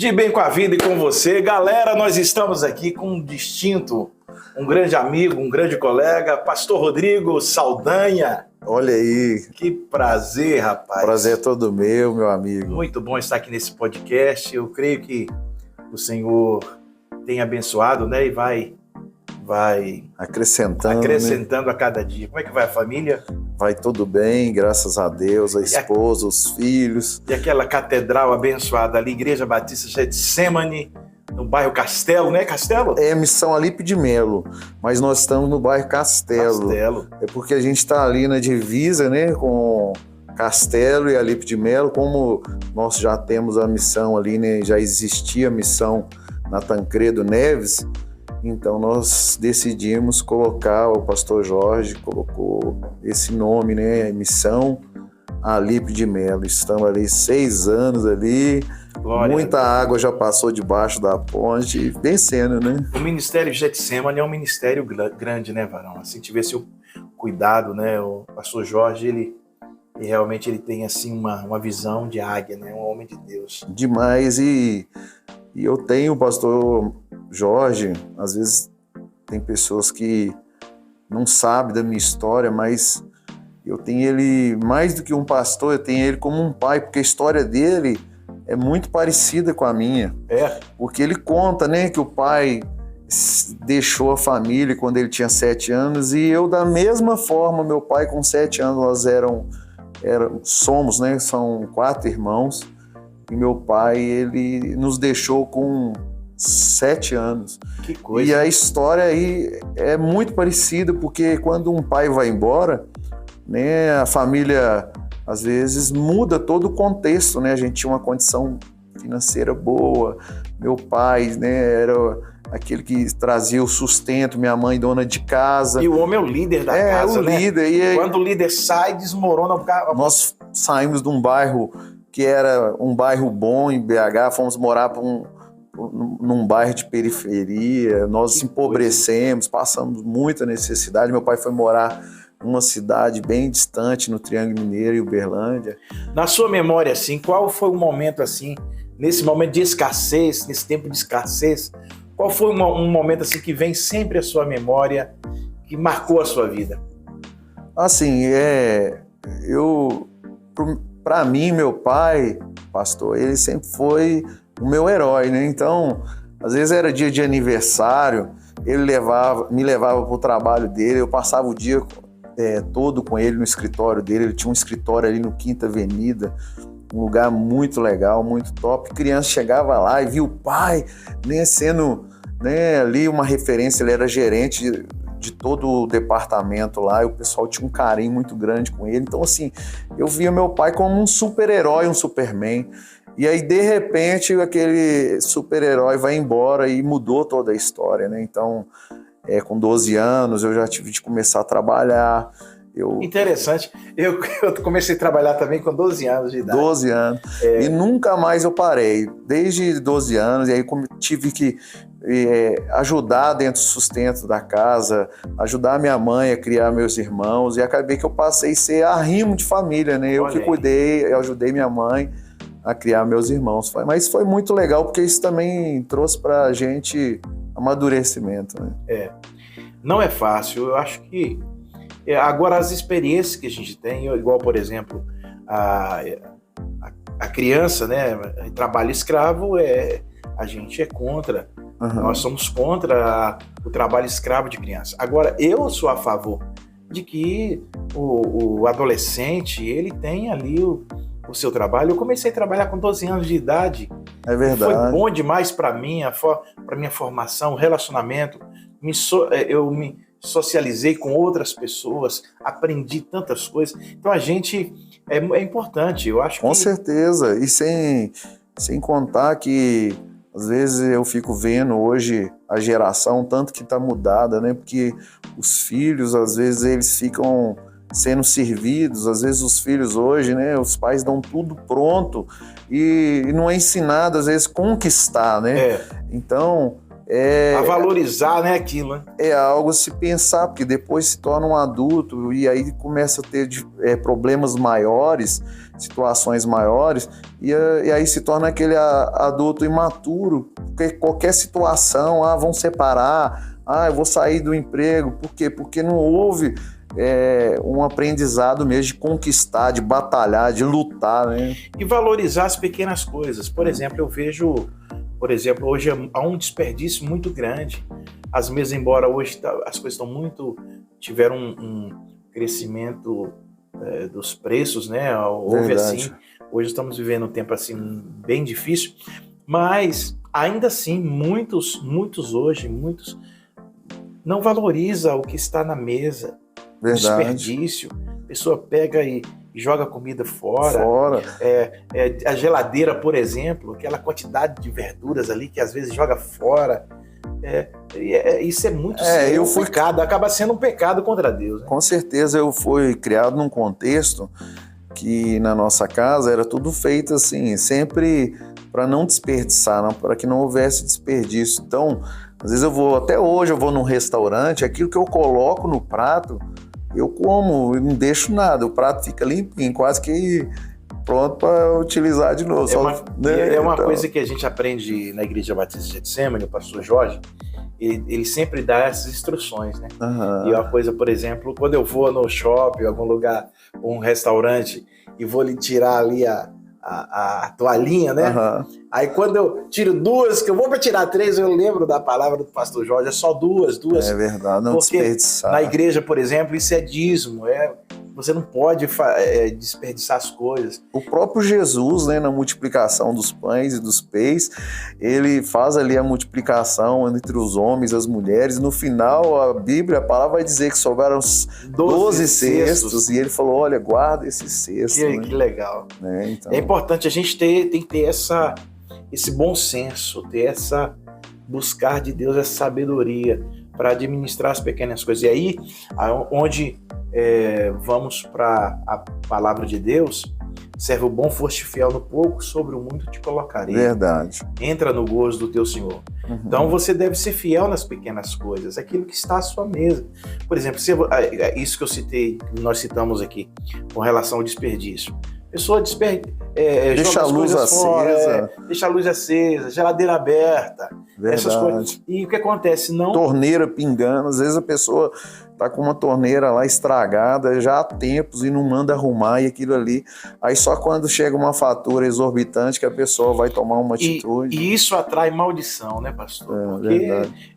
De bem com a vida e com você. Galera, nós estamos aqui com um distinto, um grande amigo, um grande colega, Pastor Rodrigo Saldanha. Olha aí. Que prazer, rapaz. Prazer é todo meu amigo. Muito bom estar aqui nesse podcast. Eu creio que o Senhor tem abençoado, né? E vai acrescentando a cada dia. Como é que vai a família? Vai tudo bem, graças a Deus, a esposa, os filhos. E aquela catedral abençoada ali, Igreja Batista Getsemane, no bairro Castelo, né? Castelo? É Missão Alípio de Melo, mas nós estamos no bairro Castelo. É porque a gente está ali na divisa, né, com Castelo e Alípio de Melo. Como nós já temos a missão ali, né, já existia a missão na Tancredo Neves, então nós decidimos colocar, o pastor Jorge colocou esse nome, né, Missão Alípio de Melo. Estamos ali 6 anos ali. Glória. Muita água já passou debaixo da ponte, vencendo, né? O Ministério Getsemane é um ministério grande, né, Varão? Assim, tiver seu cuidado, né? O pastor Jorge, ele realmente tem, assim, uma visão de águia, né? Um homem de Deus. Demais. E eu tenho o pastor Jorge, às vezes tem pessoas que não sabem da minha história, mas eu tenho ele, mais do que um pastor, eu tenho ele como um pai, porque a história dele é muito parecida com a minha. Porque ele conta, né, que o pai deixou a família quando ele tinha 7 anos, e eu da mesma forma, meu pai com 7 anos, nós somos, né, são 4 irmãos, e meu pai, ele nos deixou com 7 anos. Que coisa. E a história aí é muito parecida, porque quando um pai vai embora, né, a família às vezes muda todo o contexto, né? A gente tinha uma condição financeira boa, meu pai, né, era aquele que trazia o sustento, minha mãe dona de casa. E o homem é o líder da casa, o né? Líder. E quando o líder sai, desmorona o carro. Nós saímos de um bairro que era um bairro bom em BH, fomos morar num bairro de periferia, nós se empobrecemos, passamos muita necessidade. Meu pai foi morar numa cidade bem distante, no Triângulo Mineiro e Uberlândia. Na sua memória, assim, qual foi o momento, assim, nesse momento de escassez, nesse tempo de escassez, qual foi um momento, assim, que vem sempre à sua memória, que marcou a sua vida? Assim, para mim, meu pai, pastor, ele sempre foi o meu herói, né? Então, às vezes era dia de aniversário, ele me levava para o trabalho dele, eu passava o dia todo com ele no escritório dele. Ele tinha um escritório ali no Quinta Avenida, um lugar muito legal, muito top. Criança chegava lá e via o pai, né, sendo, né, ali uma referência. Ele era gerente de todo o departamento lá, e o pessoal tinha um carinho muito grande com ele. Então, assim, eu via meu pai como um super-herói, um Superman. E aí, de repente, aquele super-herói vai embora e mudou toda a história, né? Então, com 12 anos, eu já tive de começar a trabalhar. Interessante. Eu comecei a trabalhar também com 12 anos de idade. 12 anos. E nunca mais eu parei. Desde 12 anos, e aí tive que ajudar dentro do sustento da casa, ajudar minha mãe a criar meus irmãos, e acabei que eu passei a ser arrimo de família, né? Eu que cuidei, eu ajudei minha mãe a criar meus irmãos. Mas foi muito legal, porque isso também trouxe pra gente amadurecimento, né? Não é fácil. Eu acho que agora as experiências que a gente tem, igual, por exemplo, a criança, né, trabalho escravo, a gente é contra. Nós somos contra o trabalho escravo de criança. Agora, eu sou a favor de que o adolescente, ele tenha ali o seu trabalho. Eu comecei a trabalhar com 12 anos de idade. É verdade. Foi bom demais para mim, para minha formação, relacionamento. Eu me socializei com outras pessoas, aprendi tantas coisas. Então a gente é importante, eu acho. Com certeza. E sem contar que às vezes eu fico vendo hoje a geração tanto que está mudada, né? Porque os filhos, às vezes, eles ficam sendo servidos. Às vezes os filhos hoje, né, os pais dão tudo pronto e não é ensinado, às vezes, conquistar, né? Então, a valorizar, né, aquilo, né? É algo a se pensar, porque depois se torna um adulto e aí começa a ter problemas maiores situações maiores, e aí se torna aquele adulto imaturo, porque qualquer situação, vão separar, eu vou sair do emprego, por quê? Porque não houve um aprendizado mesmo de conquistar, de batalhar, de lutar, né? E valorizar as pequenas coisas. Por exemplo, eu vejo, hoje há um desperdício muito grande. As mesas, embora hoje as coisas tiveram um crescimento dos preços, né? Houve assim, hoje estamos vivendo um tempo assim bem difícil, mas ainda assim muitos hoje não valoriza o que está na mesa. Desperdício, a pessoa pega e joga comida fora. A geladeira, por exemplo, aquela quantidade de verduras ali que às vezes joga fora. Isso é muito sério, pecado, acaba sendo um pecado contra Deus, né? Com certeza, eu fui criado num contexto que na nossa casa era tudo feito assim, sempre para não desperdiçar, para que não houvesse desperdício. Então, às vezes até hoje eu vou num restaurante, aquilo que eu coloco no prato, eu como, eu não deixo nada, o prato fica limpinho, quase que pronto para utilizar de novo. É uma coisa que a gente aprende na Igreja Batista de Getsemane, o pastor Jorge, ele sempre dá essas instruções, né? Uhum. E uma coisa, por exemplo, quando eu vou no shopping, algum lugar, um restaurante, e vou lhe tirar ali a toalhinha, né? Uhum. Aí quando eu tiro duas, que eu vou para tirar três, eu lembro da palavra do pastor Jorge, é só duas. É verdade, não desperdiçar. Na igreja, por exemplo, isso é dízimo, você não pode desperdiçar as coisas. O próprio Jesus, né, na multiplicação dos pães e dos peixes, ele faz ali a multiplicação entre os homens e as mulheres. No final, a palavra vai dizer que sobraram 12 cestos. E ele falou, olha, guarda esses cestos. Que legal. Então... É importante, a gente tem que ter esse bom senso, buscar de Deus essa sabedoria para administrar as pequenas coisas. E aí, onde vamos para a palavra de Deus, serve o bom, foste fiel no pouco, sobre o muito te colocarei. Verdade. Entra no gozo do teu Senhor. Uhum. Então você deve ser fiel nas pequenas coisas, aquilo que está à sua mesa. Por exemplo, isso que eu citei, que nós citamos aqui, com relação ao desperdício. A pessoa deixa a luz acesa. Deixa a luz acesa, geladeira aberta. Verdade. Essas coisas. E o que acontece? Torneira pingando. Às vezes a pessoa tá com uma torneira lá estragada já há tempos e não manda arrumar, e aquilo ali. Aí só quando chega uma fatura exorbitante que a pessoa vai tomar uma atitude. E isso atrai maldição, né, pastor? Porque verdade.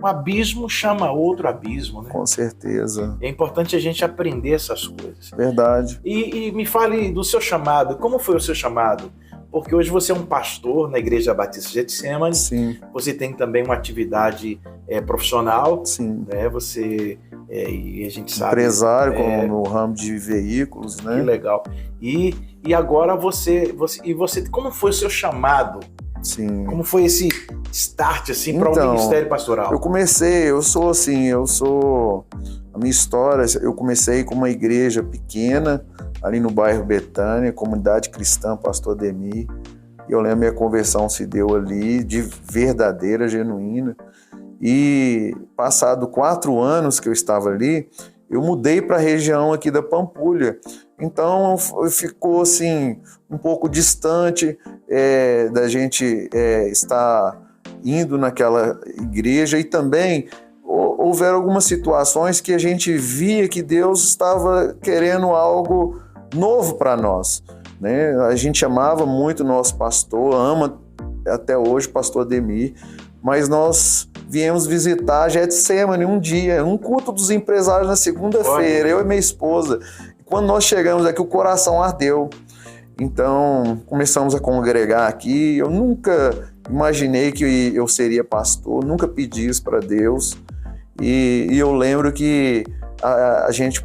Um abismo chama outro abismo, né? Com certeza. É importante a gente aprender essas coisas. Verdade. E me fale do seu chamado. Como foi o seu chamado? Porque hoje você é um pastor na Igreja Batista de Getsemane. Sim. Você tem também uma atividade profissional. Sim. Né? Você, e a gente sabe... Empresário no ramo de veículos, né? Que legal. E agora você... Como foi o seu chamado? Sim. Como foi esse start assim, para o ministério pastoral? A minha história, eu comecei com uma igreja pequena, ali no bairro Betânia, comunidade cristã, pastor Ademir. E eu lembro, minha conversão se deu ali, de verdadeira, genuína. E passado 4 anos que eu estava ali, eu mudei para a região aqui da Pampulha. Então ficou assim um pouco distante da gente estar indo naquela igreja, e também houveram algumas situações que a gente via que Deus estava querendo algo novo para nós, né? A gente amava muito o nosso pastor, ama até hoje o pastor Ademir, mas nós viemos visitar Getsemane um dia, um culto dos empresários na segunda-feira, eu e minha esposa. Quando nós chegamos aqui, o coração ardeu. Então, começamos a congregar aqui. Eu nunca imaginei que eu seria pastor, nunca pedi isso para Deus. E eu lembro que a gente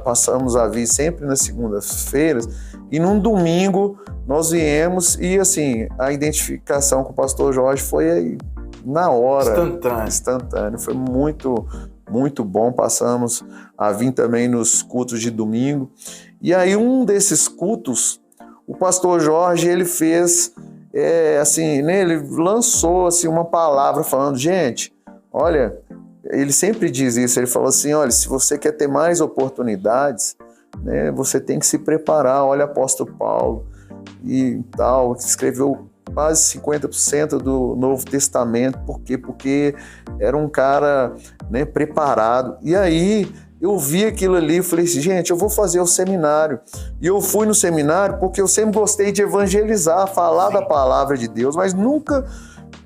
passamos a vir sempre nas segundas-feiras, e num domingo nós viemos, e assim, a identificação com o pastor Jorge foi aí, na hora. Instantâneo. Foi muito, muito bom. Passamos a vir também nos cultos de domingo. E aí, um desses cultos, o pastor Jorge, ele fez, assim, né, ele lançou assim, uma palavra falando, gente, olha, ele sempre diz isso, ele falou assim, olha, se você quer ter mais oportunidades, né? Você tem que se preparar. Olha, apóstolo Paulo e tal, escreveu quase 50% do Novo Testamento. Por quê? Porque era um cara, né, preparado. E aí eu vi aquilo ali e falei assim, gente, eu vou fazer o seminário. E eu fui no seminário porque eu sempre gostei de evangelizar, falar da palavra de Deus, mas nunca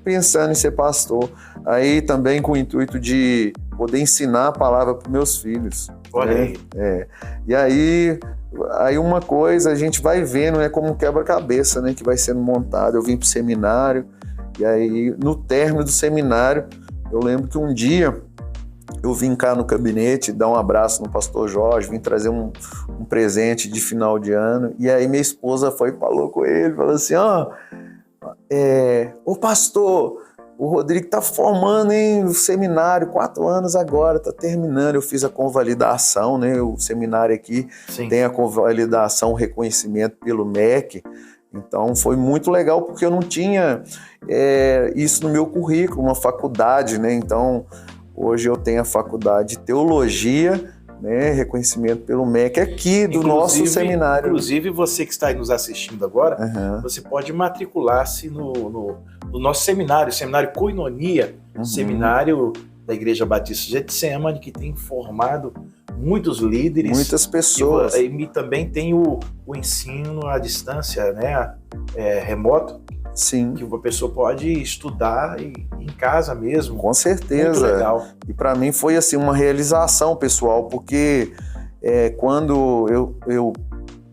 pensando em ser pastor. Aí também com o intuito de poder ensinar a palavra para meus filhos. Olha né? aí. E aí uma coisa a gente vai vendo, né, como um quebra-cabeça, né, que vai sendo montado. Eu vim para o seminário e aí no término do seminário eu lembro que um dia eu vim cá no gabinete dar um abraço no pastor Jorge, vim trazer um presente de final de ano, e aí minha esposa foi e falou com ele, falou assim, ô pastor, o Rodrigo tá formando o seminário, 4 anos agora, tá terminando, eu fiz a convalidação, né, o seminário aqui Sim. tem a convalidação, o reconhecimento pelo MEC, então foi muito legal porque eu não tinha isso no meu currículo, uma faculdade, né, então hoje eu tenho a faculdade de teologia, né, reconhecimento pelo MEC aqui do nosso seminário. Inclusive, você que está aí nos assistindo agora, você pode matricular-se no nosso seminário, Seminário Koinonia, seminário da Igreja Batista Getsemane, que tem formado muitos líderes. Muitas pessoas. E também tem o ensino à distância, né, remoto. Sim. Que uma pessoa pode estudar em casa mesmo. Com certeza. Muito legal. E para mim foi assim uma realização, pessoal, porque quando eu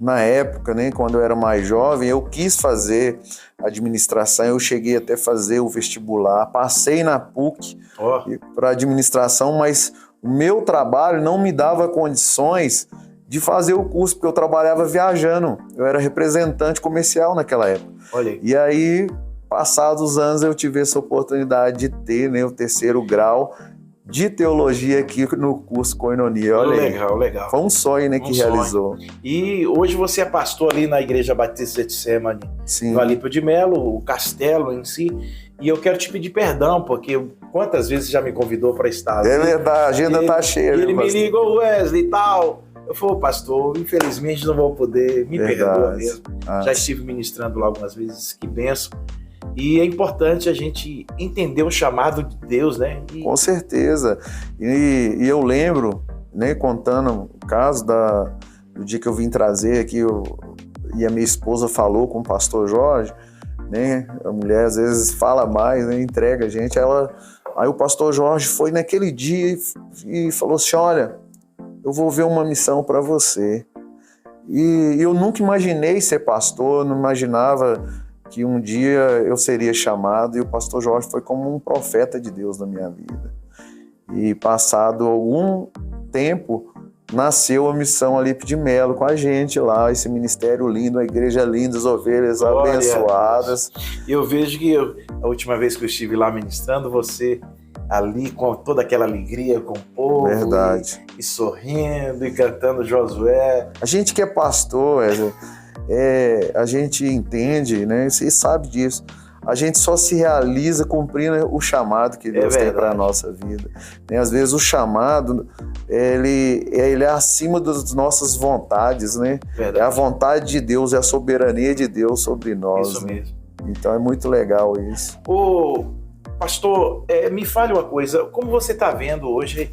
na época, né, quando eu era mais jovem, eu quis fazer administração, eu cheguei até fazer o vestibular, passei na PUC para administração, mas o meu trabalho não me dava condições de fazer o curso, porque eu trabalhava viajando, eu era representante comercial naquela época. Olha aí. E aí, passados os anos, eu tive essa oportunidade de ter, né, o 3º grau de teologia aqui no curso Koinonia. Olha legal, legal. Foi um sonho, né, que realizou. E hoje você é pastor ali na Igreja Batista Getsemane, no Alípio de Melo, o castelo em si. E eu quero te pedir perdão, porque quantas vezes você já me convidou para estar ali. É verdade, a agenda tá cheia. E ele me ligou, Wesley e tal. Eu falei, pastor, infelizmente não vou poder, me perdoa mesmo. Já estive ministrando lá algumas vezes, que benção. E é importante a gente entender o chamado de Deus, né? Com certeza. E eu lembro, né, contando o caso do dia que eu vim trazer aqui, e a minha esposa falou com o pastor Jorge, né? A mulher às vezes fala mais, né, entrega a gente. Aí o pastor Jorge foi naquele dia e falou assim, olha, eu vou ver uma missão para você. E eu nunca imaginei ser pastor, não imaginava que um dia eu seria chamado, e o pastor Jorge foi como um profeta de Deus na minha vida. E passado algum tempo, nasceu a missão Alípio de Melo com a gente lá, esse ministério lindo, a igreja linda, as ovelhas abençoadas. E eu vejo que a última vez que eu estive lá ministrando, você ali com toda aquela alegria com o povo. Verdade. E sorrindo e cantando Josué. A gente que é pastor, a gente entende, né? Você sabe disso. A gente só se realiza cumprindo o chamado que Deus tem para a nossa vida. Às vezes o chamado, ele é acima das nossas vontades, né? Verdade. É a vontade de Deus, é a soberania de Deus sobre nós. Isso mesmo. Então é muito legal isso. Pastor, me fale uma coisa, como você está vendo hoje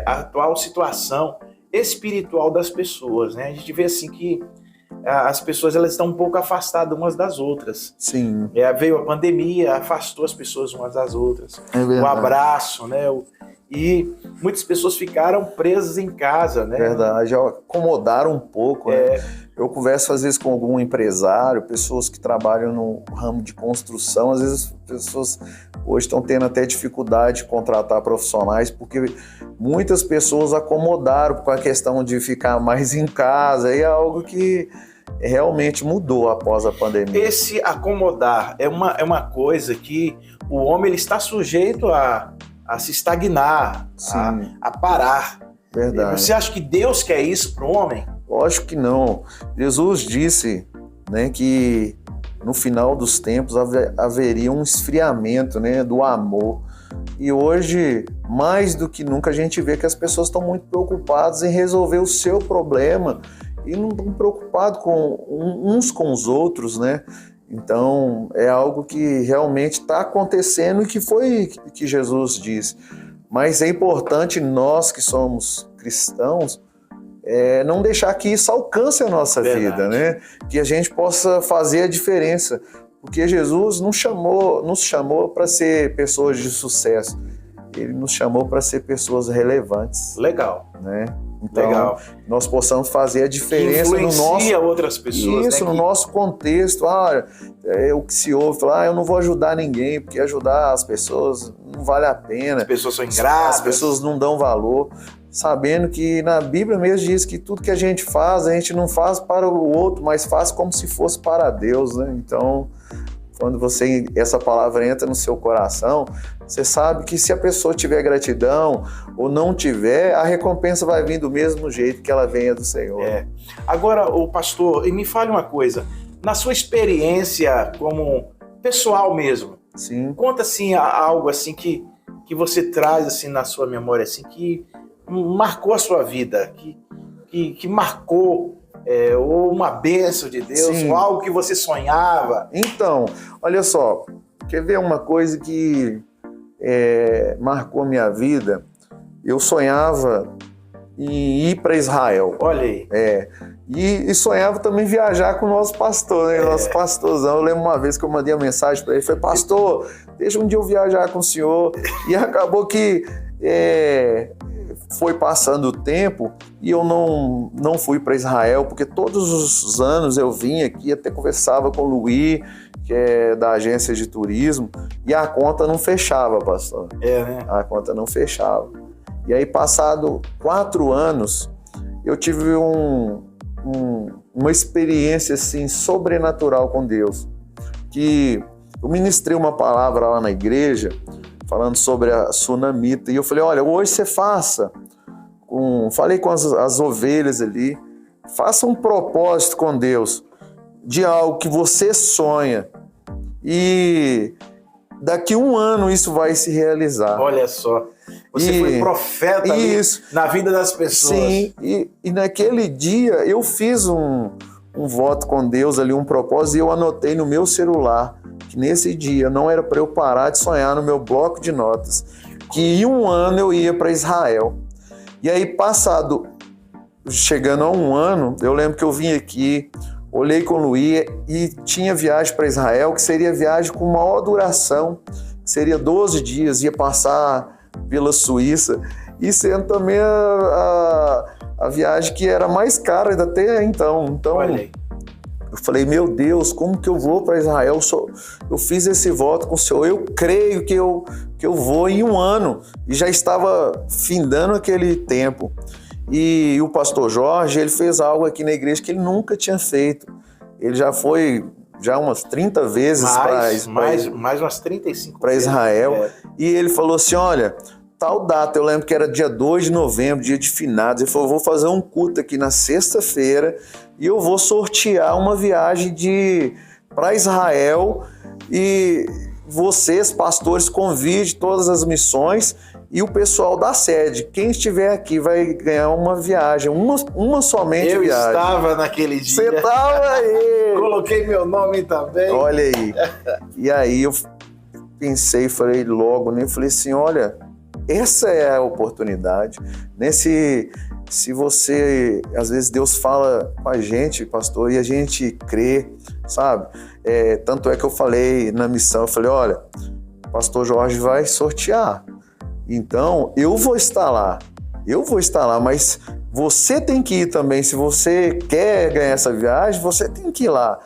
a atual situação espiritual das pessoas, né? A gente vê assim que as pessoas elas estão um pouco afastadas umas das outras. Sim. Veio a pandemia, afastou as pessoas umas das outras. O abraço, né? E muitas pessoas ficaram presas em casa, né? Verdade, acomodaram um pouco, né? Eu converso às vezes com algum empresário, pessoas que trabalham no ramo de construção, às vezes as pessoas hoje estão tendo até dificuldade de contratar profissionais, porque muitas pessoas acomodaram com a questão de ficar mais em casa, e é algo que realmente mudou após a pandemia. Esse acomodar é uma coisa que o homem ele está sujeito a se estagnar, a parar. Verdade. Você acha que Deus quer isso para o homem? Lógico que não. Jesus disse, né, que no final dos tempos haveria um esfriamento, né, do amor. E hoje, mais do que nunca, a gente vê que as pessoas estão muito preocupadas em resolver o seu problema e não estão preocupados uns com os outros, né? Então, é algo que realmente está acontecendo e que foi que Jesus disse. Mas é importante nós que somos cristãos não deixar que isso alcance a nossa vida, né? Que a gente possa fazer a diferença. Porque Jesus nos chamou para ser pessoas de sucesso. Ele nos chamou para ser pessoas relevantes. Legal. Né? Então, nós possamos fazer a diferença no nosso... outras pessoas. Isso, né? No nosso contexto. O que se ouve, eu não vou ajudar ninguém, porque ajudar as pessoas não vale a pena. As pessoas são ingratas. As pessoas não dão valor. Sabendo que na Bíblia mesmo diz que tudo que a gente não faz para o outro, mas faz como se fosse para Deus, né? Então, quando essa palavra entra no seu coração, você sabe que se a pessoa tiver gratidão ou não tiver, a recompensa vai vir do mesmo jeito que ela venha do Senhor. Agora, o pastor, me fale uma coisa, na sua experiência como pessoal mesmo, sim, conta assim algo assim que você traz assim na sua memória assim que marcou a sua vida, que marcou ou uma bênção de Deus, sim, ou algo que você sonhava. Então, olha só, quer ver uma coisa que marcou a minha vida? Eu sonhava em ir para Israel. Olha aí. E sonhava também viajar com o nosso pastor, né? Nosso pastorzão. Eu lembro uma vez que eu mandei uma mensagem para ele, falei, pastor, deixa um dia eu viajar com o senhor. E acabou que foi passando o tempo e eu não fui para Israel, porque todos os anos eu vinha aqui, até conversava com o Luiz, que é da agência de turismo, e a conta não fechava, pastor. Né? A conta não fechava. E aí, passado 4 anos, eu tive uma experiência assim, sobrenatural com Deus, que eu ministrei uma palavra lá na igreja, falando sobre a sunamita, e eu falei, olha, hoje você falei com as ovelhas ali, faça um propósito com Deus, de algo que você sonha, e daqui 1 ano isso vai se realizar. Olha só, você foi profeta ali na vida das pessoas. Sim, e naquele dia eu fiz um voto com Deus ali, um propósito, e eu anotei no meu celular, que nesse dia não era para eu parar de sonhar no meu bloco de notas, que em 1 ano eu ia para Israel. E aí, chegando a 1 ano, eu lembro que eu vim aqui, olhei com o Luiz e tinha viagem para Israel, que seria viagem com maior duração, seria 12 dias, ia passar pela Suíça, e sendo também a viagem que era mais cara até então. Então, eu falei, meu Deus, como que eu vou para Israel? Eu fiz esse voto com o Senhor, eu creio que eu vou em 1 ano. E já estava findando aquele tempo. E o pastor Jorge, ele fez algo aqui na igreja que ele nunca tinha feito. Ele já foi umas 30 vezes mais umas 35 para Israel. E ele falou assim, olha, tal data, eu lembro que era dia 2 de novembro, dia de finados, ele falou, vou fazer um culto aqui na sexta-feira e eu vou sortear uma viagem para Israel e vocês, pastores, convide todas as missões e o pessoal da sede. Quem estiver aqui vai ganhar uma viagem, uma somente viagem. Eu estava naquele dia. Você estava aí. Coloquei meu nome também. Olha aí. E aí eu pensei, falei logo, né? Falei assim, olha, essa é a oportunidade, né? Se você, às vezes Deus fala com a gente, pastor, e a gente crê, sabe? Tanto é que eu falei na missão, eu falei, olha, o pastor Jorge vai sortear, então eu vou estar lá, mas você tem que ir também, se você quer ganhar essa viagem, você tem que ir lá.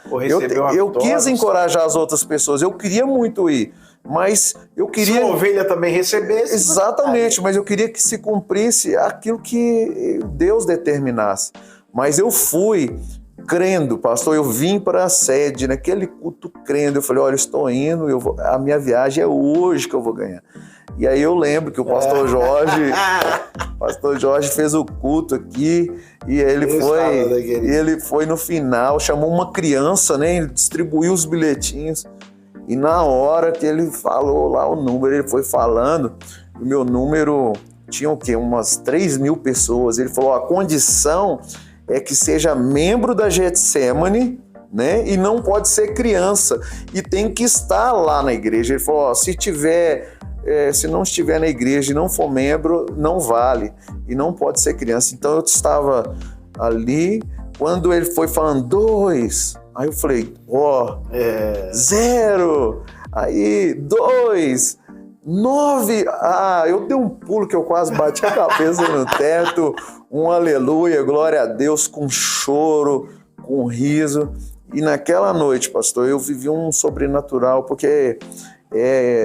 Eu quis encorajar as outras pessoas, eu queria muito ir, mas eu queria... Se a ovelha também recebesse... Exatamente, mas eu queria que se cumprisse aquilo que Deus determinasse. Mas eu fui crendo, pastor, eu vim para a sede, naquele culto crendo, eu falei, olha, eu estou indo, a minha viagem é hoje que eu vou ganhar. E aí eu lembro que o pastor Jorge fez o culto aqui, e ele foi no final, chamou uma criança, né, ele distribuiu os bilhetinhos. E na hora que ele falou lá o número, ele foi falando, o meu número tinha o quê? Umas 3.000 pessoas. Ele falou, a condição é que seja membro da Getsemane, né? E não pode ser criança. E tem que estar lá na igreja. Ele falou, se não estiver na igreja e não for membro, não vale. E não pode ser criança. Então eu estava ali, quando ele foi falando 2, aí eu falei, 0, aí 2, 9, eu dei um pulo que eu quase bati a cabeça no teto, um aleluia, glória a Deus, com choro, com riso. E naquela noite, pastor, eu vivi um sobrenatural, porque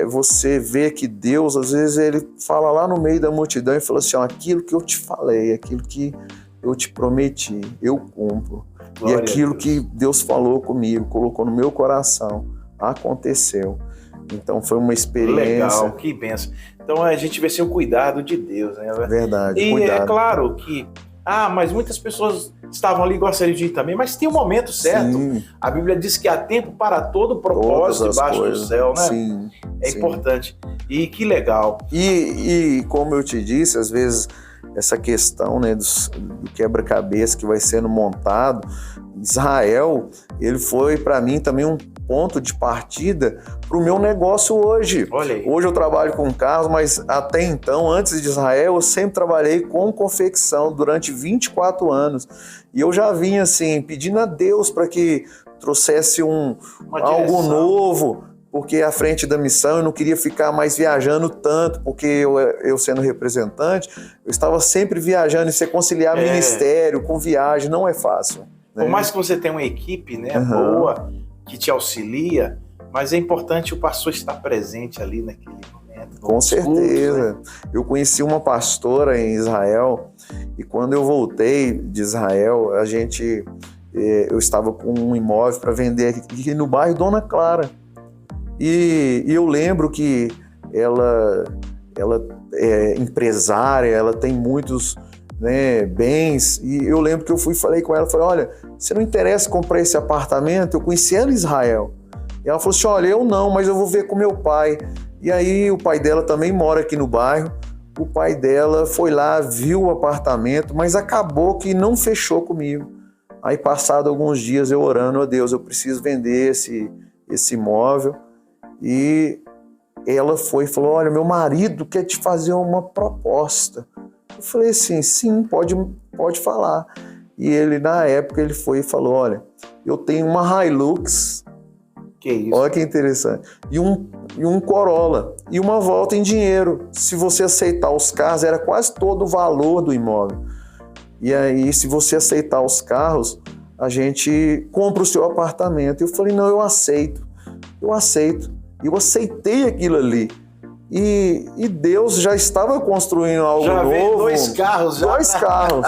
você vê que Deus, às vezes, ele fala lá no meio da multidão e fala assim, aquilo que eu te falei, aquilo que eu te prometi, eu cumpro. Glória e aquilo que Deus falou comigo, colocou no meu coração, aconteceu. Então foi uma experiência. Legal, que benção. Então a gente vê assim, o cuidado de Deus, né? Verdade, e cuidado. É claro que, mas muitas pessoas estavam ali e gostariam de ir também, mas tem um momento certo. Sim. A Bíblia diz que há tempo para todo propósito debaixo do céu, né? Sim, importante. E que legal. E como eu te disse, às vezes essa questão, né, do quebra-cabeça que vai sendo montado, Israel, ele foi para mim também um ponto de partida para o meu negócio hoje. Olha aí. Hoje eu trabalho com carros, mas até então, antes de Israel, eu sempre trabalhei com confecção durante 24 anos. E eu já vinha assim, pedindo a Deus para que trouxesse algo novo, porque à frente da missão eu não queria ficar mais viajando tanto, porque eu sendo representante, eu estava sempre viajando e você conciliar ministério com viagem não é fácil. Né? Por mais que você tenha uma equipe, né, boa, que te auxilia, mas é importante o pastor estar presente ali naquele momento. Com certeza. Né? Eu conheci uma pastora em Israel e quando eu voltei de Israel, eu estava com um imóvel para vender aqui no bairro Dona Clara. E eu lembro que ela é empresária, ela tem muitos, né, bens, e eu lembro que eu falei com ela, olha, você não interessa comprar esse apartamento? Eu conheci ela em Israel. E ela falou assim, olha, eu não, mas eu vou ver com meu pai. E aí o pai dela também mora aqui no bairro, o pai dela foi lá, viu o apartamento, mas acabou que não fechou comigo. Aí passado alguns dias eu orando, Deus, eu preciso vender esse imóvel. E ela foi e falou, olha, meu marido quer te fazer uma proposta. Eu falei assim, sim, pode falar. E ele, na época, ele foi e falou, olha, eu tenho uma Hilux, que isso? Olha que interessante, e um Corolla, e uma volta em dinheiro. Se você aceitar os carros, era quase todo o valor do imóvel. E aí, se você aceitar os carros, a gente compra o seu apartamento. Eu falei, não, eu aceito. Eu aceitei aquilo ali. E Deus já estava construindo algo já novo. Já 2 carros. Já. 2 carros.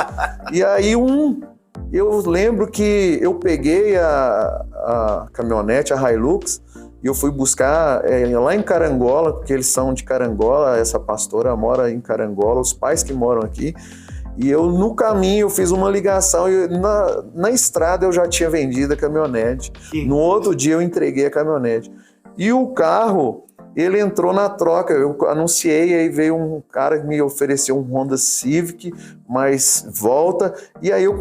E aí eu lembro que eu peguei a caminhonete, a Hilux, e eu fui buscar lá em Carangola, porque eles são de Carangola, essa pastora mora em Carangola, os pais que moram aqui. E eu, no caminho, eu fiz uma ligação e na estrada eu já tinha vendido a caminhonete. No outro dia eu entreguei a caminhonete. E o carro, ele entrou na troca. Eu anunciei, aí veio um cara que me ofereceu um Honda Civic, mas volta. E aí eu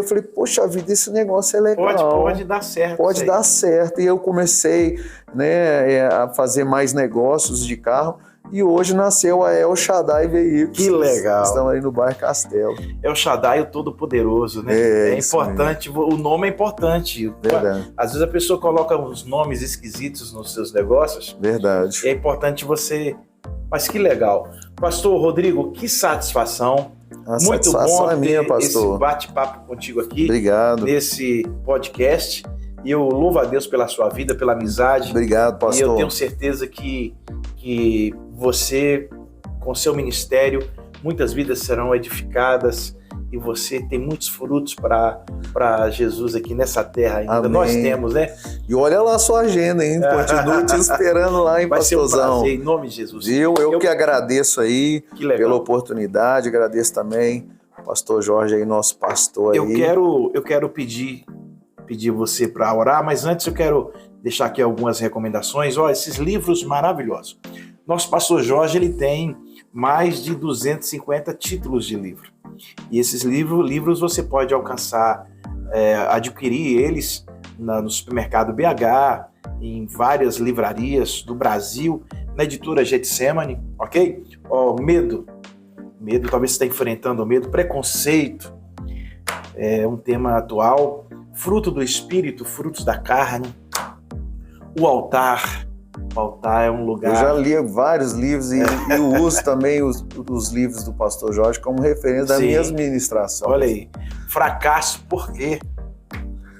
falei, poxa vida, esse negócio é legal. Pode dar certo. Pode dar certo. E eu comecei, né, a fazer mais negócios de carro. E hoje nasceu a El Shaddai Veículos. Que legal. Estamos ali no bairro Castelo. El Shaddai, o Todo-Poderoso, né? É importante, o nome é importante. Verdade. Às vezes a pessoa coloca uns nomes esquisitos nos seus negócios. Verdade. É importante você... Mas que legal. Pastor Rodrigo, que satisfação. Muito bom é minha, pastor. Esse bate-papo contigo aqui. Obrigado. Nesse podcast. E eu louvo a Deus pela sua vida, pela amizade. Obrigado, pastor. E eu tenho certeza que você, com seu ministério, muitas vidas serão edificadas e você tem muitos frutos para Jesus aqui nessa terra ainda. Amém. Nós temos, né? E olha lá a sua agenda, hein? Continuo te esperando lá, hein, pastorzão. Vai ser um prazer, em nome de Jesus. Eu que agradeço aí pela oportunidade, agradeço também o pastor Jorge aí, nosso pastor aí. Eu quero pedir você para orar, mas antes eu quero deixar aqui algumas recomendações. Ó, esses livros maravilhosos. Nosso pastor Jorge, ele tem mais de 250 títulos de livro. E esses livros você pode alcançar, adquirir eles no supermercado BH, em várias livrarias do Brasil, na editora Getsemane, ok? Ó, medo, talvez você está enfrentando o medo, preconceito, é um tema atual, fruto do espírito, frutos da carne, o altar é um lugar... Eu já li vários livros e eu uso também os livros do pastor Jorge como referência das minhas ministrações. Olha aí, fracasso, por quê?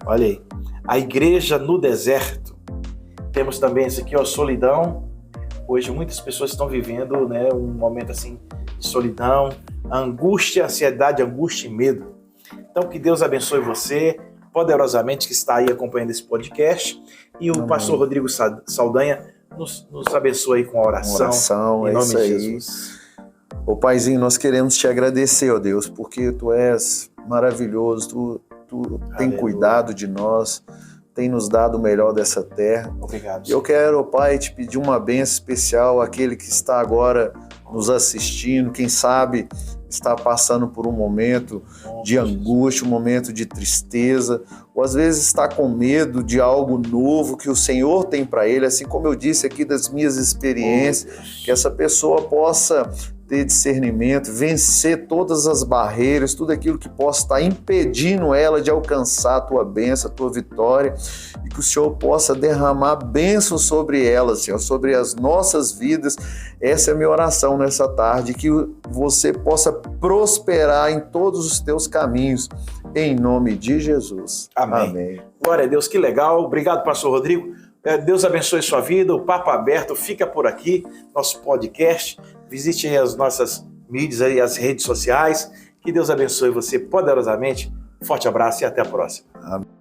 Olha aí, a igreja no deserto. Temos também esse aqui, ó, solidão. Hoje muitas pessoas estão vivendo, né, um momento assim de solidão, angústia, ansiedade, angústia e medo. Então que Deus abençoe você poderosamente que está aí acompanhando esse podcast, e o pastor Rodrigo Saldanha nos abençoe com a oração. Em nome de Jesus. Ô Paizinho, nós queremos te agradecer, ó Deus, porque tu és maravilhoso, tu tem cuidado de nós, tem nos dado o melhor dessa terra. Obrigado. E eu quero, ó Pai, te pedir uma bênção especial àquele que está agora nos assistindo, quem sabe está passando por um momento de angústia, um momento de tristeza, ou às vezes está com medo de algo novo que o Senhor tem para ele, assim como eu disse aqui das minhas experiências, que essa pessoa possa ter discernimento, vencer todas as barreiras, tudo aquilo que possa estar impedindo ela de alcançar a tua bênção, a tua vitória, e que o Senhor possa derramar bênção sobre ela, Senhor, sobre as nossas vidas. Essa é a minha oração nessa tarde, que você possa prosperar em todos os teus caminhos, em nome de Jesus. Amém. Amém. Glória a Deus, que legal. Obrigado, pastor Rodrigo. Deus abençoe sua vida. O Papo Aberto fica por aqui, nosso podcast. Visite aí as nossas mídias, aí, as redes sociais. Que Deus abençoe você poderosamente. Forte abraço e até a próxima. Amém.